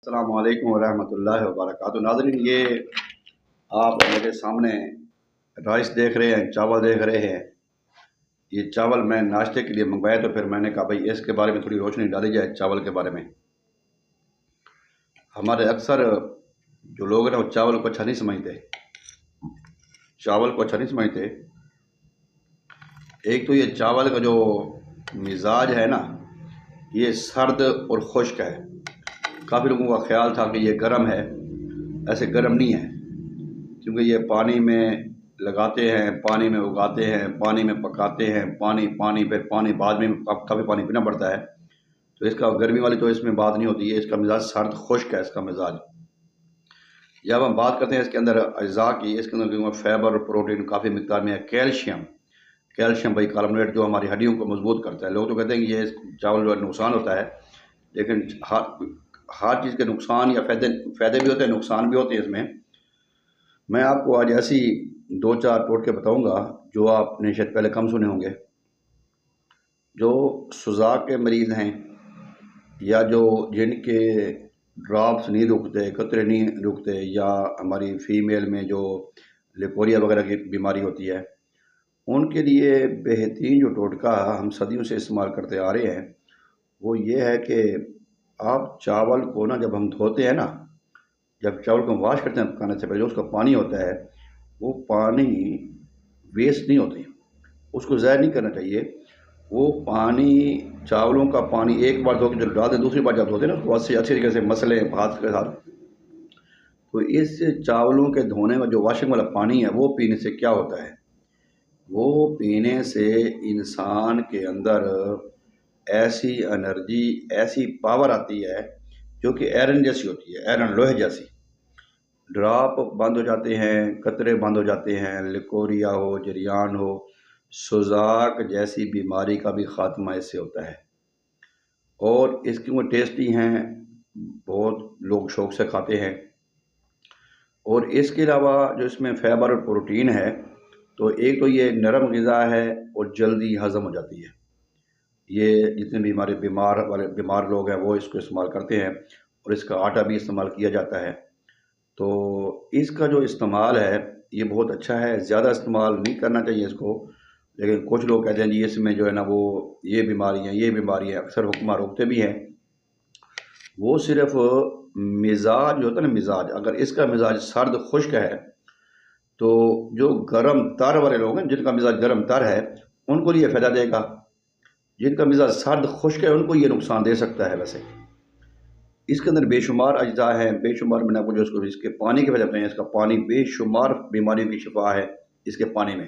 السلام علیکم ورحمۃ اللہ وبرکاتہ۔ ناظرین، یہ آپ میرے سامنے رائس دیکھ رہے ہیں، چاول دیکھ رہے ہیں۔ یہ چاول میں ناشتے کے لیے منگوایا تو پھر میں نے کہا بھائی اس کے بارے میں تھوڑی روشنی ڈالی جائے چاول کے بارے میں۔ ہمارے اکثر جو لوگ ہیں وہ چاول کو اچھا نہیں سمجھتے، ایک تو یہ چاول کا جو مزاج ہے نا، یہ سرد اور خشک ہے۔ کافی لوگوں کا خیال تھا کہ یہ گرم ہے، ایسے گرم نہیں ہے، کیونکہ یہ پانی میں لگاتے ہیں، پانی میں اگاتے ہیں، پانی میں پکاتے ہیں، پھر پانی بعد میں کافی پانی پینا پڑتا ہے، تو اس کا گرمی والی تو اس میں بات نہیں ہوتی ہے۔ اس کا مزاج سرد خشک ہے، اس کا مزاج۔ جب ہم بات کرتے ہیں اس کے اندر اجزاء کی، اس کے اندر فائبر اور پروٹین کافی مقدار میں ہے۔ کیلشیم بائی کاربونیٹ جو ہماری ہڈیوں کو مضبوط کرتا ہے۔ لوگ تو کہتے ہیں کہ یہ چاول جو ہے نقصان ہوتا ہے، لیکن ہر چیز کے نقصان یا فائدے بھی ہوتے ہیں، نقصان بھی ہوتے ہیں اس میں آپ کو آج ایسی دو چار ٹوٹکے بتاؤں گا جو آپ نے شاید پہلے کم سنے ہوں گے۔ جو سوزاک کے مریض ہیں یا جن کے ڈراپس نہیں رکتے، قطرے نہیں رکتے، یا ہماری فیمیل میں جو لیپوریا وغیرہ کی بیماری ہوتی ہے، ان کے لیے بہترین جو ٹوٹکا ہم صدیوں سے استعمال کرتے آ رہے ہیں وہ یہ ہے کہ آپ چاول کو نا جب ہم دھوتے ہیں نا، جب چاول کو ہم واش کرتے ہیں پکانے سے پہلے، جو اس کا پانی ہوتا ہے وہ پانی ویسٹ نہیں ہوتے، اس کو ضائع نہیں کرنا چاہیے۔ وہ پانی، چاولوں کا پانی ایک بار دھو کے جو ڈال دیں، دوسری بار جب دھوتے ہیں نا اس کو اچھی طریقے سے مسلیں ہاتھ کے ساتھ، تو اس چاولوں کے دھونے میں جو واشنگ والا پانی ہے وہ پینے سے کیا ہوتا ہے، وہ پینے سے انسان کے اندر ایسی انرجی، ایسی پاور آتی ہے جو کہ ایرن جیسی ہوتی ہے، ایرن لوہے جیسی۔ ڈراپ بند ہو جاتے ہیں، قطرے بند ہو جاتے ہیں، لیکوریا ہو، جریان ہو، سوزاک جیسی بیماری کا بھی خاتمہ اس سے ہوتا ہے۔ اور اس کی وہ ٹیسٹی ہیں، بہت لوگ شوق سے کھاتے ہیں۔ اور اس کے علاوہ جو اس میں فائبر اور پروٹین ہے، تو ایک تو یہ نرم غذا ہے اور جلدی ہضم ہو جاتی ہے۔ یہ جتنے بھی ہمارے بیمار لوگ ہیں وہ اس کو استعمال کرتے ہیں، اور اس کا آٹا بھی استعمال کیا جاتا ہے۔ تو اس کا جو استعمال ہے یہ بہت اچھا ہے، زیادہ استعمال نہیں کرنا چاہیے اس کو، لیکن کچھ لوگ کہتے ہیں جی اس میں جو ہے نا وہ یہ بیماری ہیں، اکثر حکماں روکتے بھی ہیں۔ وہ صرف مزاج جو ہوتا ہے نا، مزاج، اگر اس کا مزاج سرد خشک ہے تو جو گرم تر والے لوگ ہیں، جن کا مزاج گرم تر ہے، ان کو یہ فائدہ دے گا۔ جن کا مزاج سرد خشک ہے ان کو یہ نقصان دے سکتا ہے۔ ویسے اس کے اندر بے شمار اجزاء ہیں، بے شمار، میں نے آپ کو جو اس کے پانی کے وجہ بتائیں، اس کا پانی بے شمار بیماریوں کی شفا ہے اس کے پانی میں۔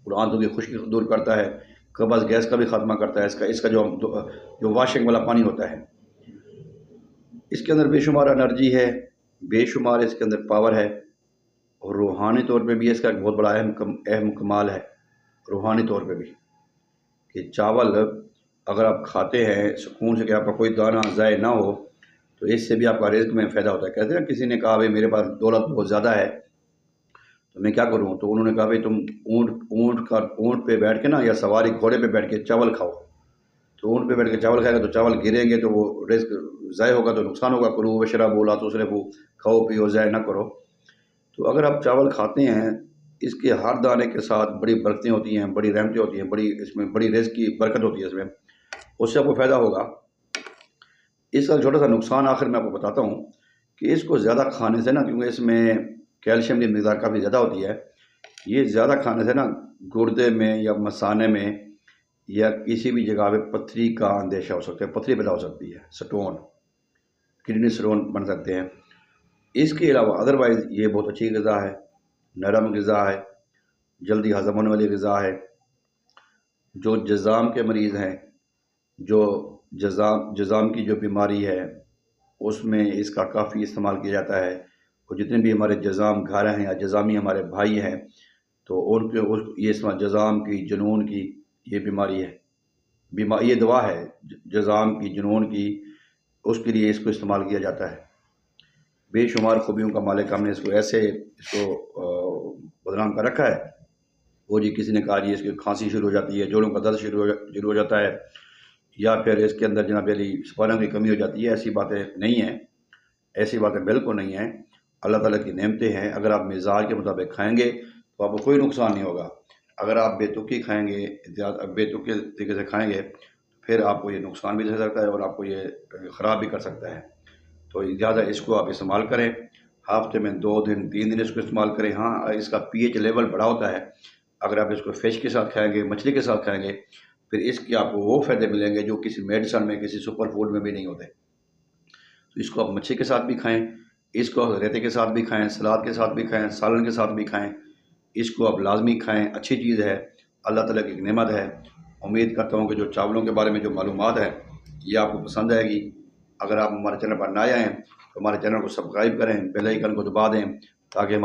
اور آنتوں کی خشکی کو دور کرتا ہے، قبض گیس کا بھی خاتمہ کرتا ہے اس کا جو واشنگ والا پانی ہوتا ہے۔ اس کے اندر بے شمار انرجی ہے، بے شمار اس کے اندر پاور ہے، اور روحانی طور پہ بھی اس کا ایک بہت بڑا اہم کمال ہے، روحانی طور پہ بھی، کہ چاول اگر آپ کھاتے ہیں سکون سے کہ آپ کا کوئی دانہ ضائع نہ ہو، تو اس سے بھی آپ کا رزق میں فائدہ ہوتا ہے۔ کہتے ہیں کسی نے کہا بھائی میرے پاس دولت بہت زیادہ ہے تو میں کیا کروں، تو انہوں نے کہا بھائی تم اونٹ پہ بیٹھ کے نا، یا سواری گھوڑے پہ بیٹھ کے چاول کھاؤ، تو اونٹ پہ بیٹھ کے چاول کھائے گا تو چاول گریں گے تو وہ رزق ضائع ہوگا، تو نقصان ہوگا۔ کلو وشربوا لا تسرفوا، کھاؤ پیو ضائع نہ کرو۔ تو اگر آپ چاول کھاتے ہیں، اس کے ہر دانے کے ساتھ بڑی برکتیں ہوتی ہیں، بڑی رحمتیں ہوتی ہیں، اس میں بڑی رزق کی برکت ہوتی ہے اس میں، اس سے آپ کو فائدہ ہوگا۔ اس کا چھوٹا سا نقصان آخر میں آپ کو بتاتا ہوں کہ اس کو زیادہ کھانے سے نا، کیونکہ اس میں کیلشیم کی مقدار کافی زیادہ ہوتی ہے، یہ زیادہ کھانے سے نا گردے میں یا مثانے میں یا کسی بھی جگہ پہ پتھری کا اندیشہ ہو سکتا ہے، پتھری پیدا ہو سکتی ہے، سٹون، کڈنی سٹون بن سکتے ہیں۔ اس کے علاوہ ادروائز یہ بہت اچھی غذا ہے، نرم غذا ہے، جلدی ہضم ہونے والی غذا ہے۔ جو جذام کے مریض ہیں، جو جذام کی جو بیماری ہے، اس میں اس کا کافی استعمال کیا جاتا ہے۔ اور جتنے بھی ہمارے جذام گھر ہیں یا جذامی ہمارے بھائی ہیں، تو ان کے یہ استعمال جذام کی، جنون کی یہ بیماری ہے، یہ دوا ہے جذام کی، جنون کی، اس کے لیے اس کو استعمال کیا جاتا ہے۔ بے شمار خوبیوں کا مالک، ہم نے اس کو بدنام کر رکھا ہے۔ وہ جی کسی نے کہا جی اس کی کھانسی شروع ہو جاتی ہے، جوڑوں کا درد شروع ہو جاتا ہے، یا پھر اس کے اندر جناب علی سپاروں کی کمی ہو جاتی ہے، ایسی باتیں نہیں ہیں۔ ایسی باتیں بالکل نہیں ہیں، اللہ تعالیٰ کی نعمتیں ہیں۔ اگر آپ مزاج کے مطابق کھائیں گے تو آپ کو کوئی نقصان نہیں ہوگا۔ اگر آپ بے تکی کھائیں گے، بے تکی طریقے سے کھائیں گے، پھر آپ کو یہ نقصان بھی دے سکتا ہے اور آپ کو یہ خراب بھی کر سکتا ہے۔ تو زیادہ اس کو آپ استعمال کریں، ہفتے میں 2 دن 3 دن اس کو استعمال کریں۔ ہاں، اس کا پی ایچ لیول بڑا ہوتا ہے۔ اگر آپ اس کو فش کے ساتھ کھائیں گے، مچھلی کے ساتھ کھائیں گے، پھر اس کے آپ کو وہ فائدے ملیں گے جو کسی میڈیسن میں، کسی سپر فوڈ میں بھی نہیں ہوتے۔ تو اس کو آپ مچھلی کے ساتھ بھی کھائیں، اس کو ریتے کے ساتھ بھی کھائیں، سلاد کے ساتھ بھی کھائیں، سالن کے ساتھ بھی کھائیں۔ اس کو آپ لازمی کھائیں، اچھی چیز ہے، اللہ تعالیٰ کی ایک نعمت ہے۔ امید کرتا ہوں کہ جو چاولوں کے بارے میں جو معلومات ہے یہ آپ کو پسند آئے گی۔ اگر آپ ہمارے چینل پر نئے آئے ہیں تو ہمارے چینل کو سبسکرائب کریں، بیل آئیکن کو دبا دیں تاکہ